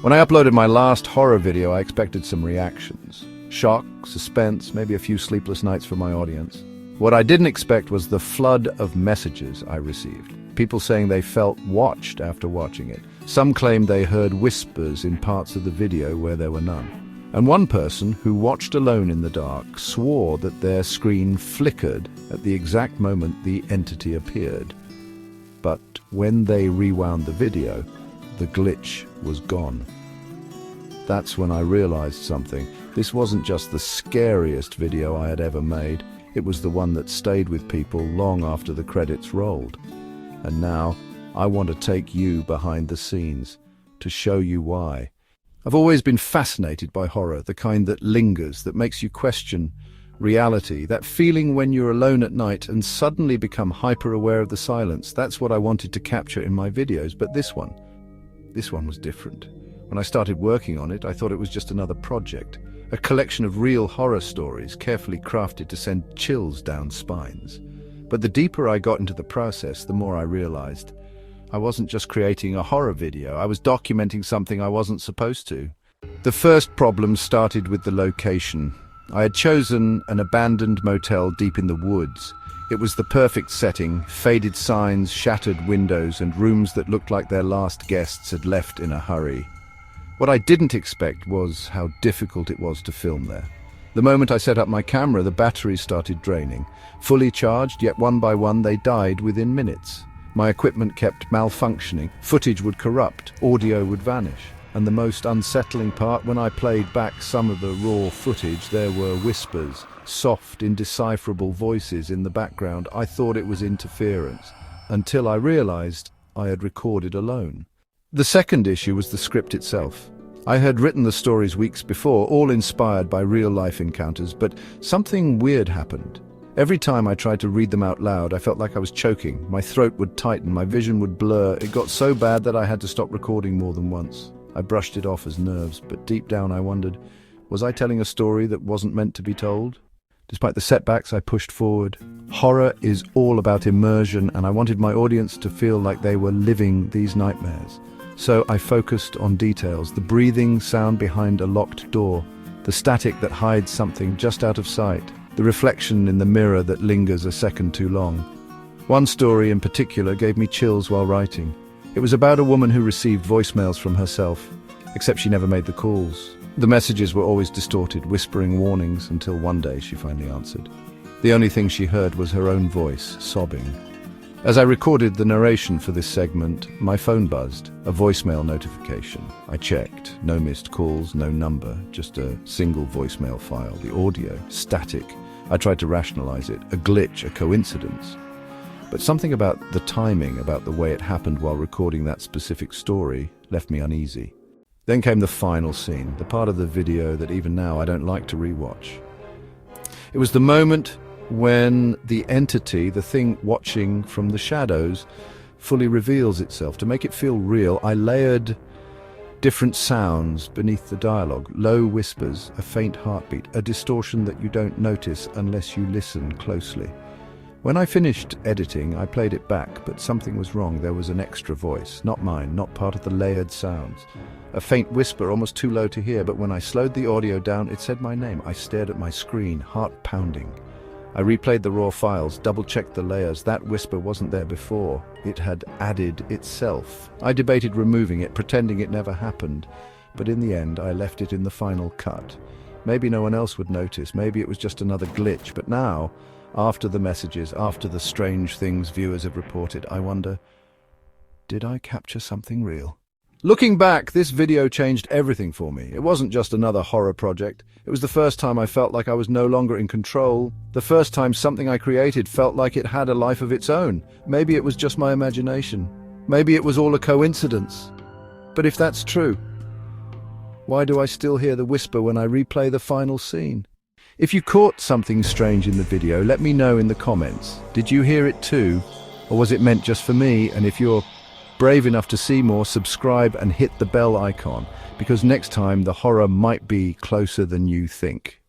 When I uploaded my last horror video, I expected some reactions. Shock, suspense, maybe a few sleepless nights for my audience. What I didn't expect was the flood of messages I received. People saying they felt watched after watching it. Some claimed they heard whispers in parts of the video where there were none. And one person, who watched alone in the dark, swore that their screen flickered at the exact moment the entity appeared. But when they rewound the video, the glitch was gone. That's when I realized something. This wasn't just the scariest video I had ever made. It was the one that stayed with people long after the credits rolled. And now, I want to take you behind the scenes, to show you why. I've always been fascinated by horror, the kind that lingers, that makes you question reality, that feeling when you're alone at night and suddenly become hyper-aware of the silence. That's what I wanted to capture in my videos, but this one was different. When I started working on it, I thought it was just another project, a collection of real horror stories carefully crafted to send chills down spines. But the deeper I got into the process, the more I realized I wasn't just creating a horror video, I was documenting something I wasn't supposed to. The first problem started with the location. I had chosen an abandoned motel deep in the woods. It was the perfect setting, faded signs, shattered windows, and rooms that looked like their last guests had left in a hurry. What I didn't expect was how difficult it was to film there. The moment I set up my camera, the batteries started draining. Fully charged, yet one by one they died within minutes. My equipment kept malfunctioning, footage would corrupt, audio would vanish. And the most unsettling part, when I played back some of the raw footage, there were whispers, soft, indecipherable voices in the background. I thought it was interference, until I realized I had recorded alone. The second issue was the script itself. I had written the stories weeks before, all inspired by real-life encounters, but something weird happened. Every time I tried to read them out loud, I felt like I was choking. My throat would tighten, my vision would blur. It got so bad that I had to stop recording more than once. I brushed it off as nerves, but deep down I wondered, was I telling a story that wasn't meant to be told? Despite the setbacks, I pushed forward. Horror is all about immersion, and I wanted my audience to feel like they were living these nightmares. So I focused on details, the breathing sound behind a locked door, the static that hides something just out of sight, the reflection in the mirror that lingers a second too long. One story in particular gave me chills while writing. It was about a woman who received voicemails from herself, except she never made the calls. The messages were always distorted, whispering warnings, until one day she finally answered. The only thing she heard was her own voice, sobbing. As I recorded the narration for this segment, my phone buzzed, a voicemail notification. I checked. No missed calls, no number, just a single voicemail file. The audio, static. I tried to rationalize it, a glitch, a coincidence. But something about the timing, about the way it happened while recording that specific story, left me uneasy. Then came the final scene, the part of the video that even now I don't like to rewatch. It was the moment when the entity, the thing watching from the shadows, fully reveals itself. To make it feel real, I layered different sounds beneath the dialogue, low whispers, a faint heartbeat, a distortion that you don't notice unless you listen closely. When I finished editing, I played it back, but something was wrong. There was an extra voice, not mine, not part of the layered sounds. A faint whisper, almost too low to hear, but when I slowed the audio down, it said my name. I stared at my screen, heart pounding. I replayed the raw files, double-checked the layers. That whisper wasn't there before. It had added itself. I debated removing it, pretending it never happened. But in the end, I left it in the final cut. Maybe no one else would notice. Maybe it was just another glitch. But now, after the messages, after the strange things viewers have reported, I wonder, did I capture something real? Looking back, this video changed everything for me. It wasn't just another horror project. It was the first time I felt like I was no longer in control. The first time something I created felt like it had a life of its own. Maybe it was just my imagination. Maybe it was all a coincidence. But if that's true, why do I still hear the whisper when I replay the final scene? If you caught something strange in the video, let me know in the comments. Did you hear it too? Or was it meant just for me? And if you're brave enough to see more, subscribe and hit the bell icon, because next time the horror might be closer than you think.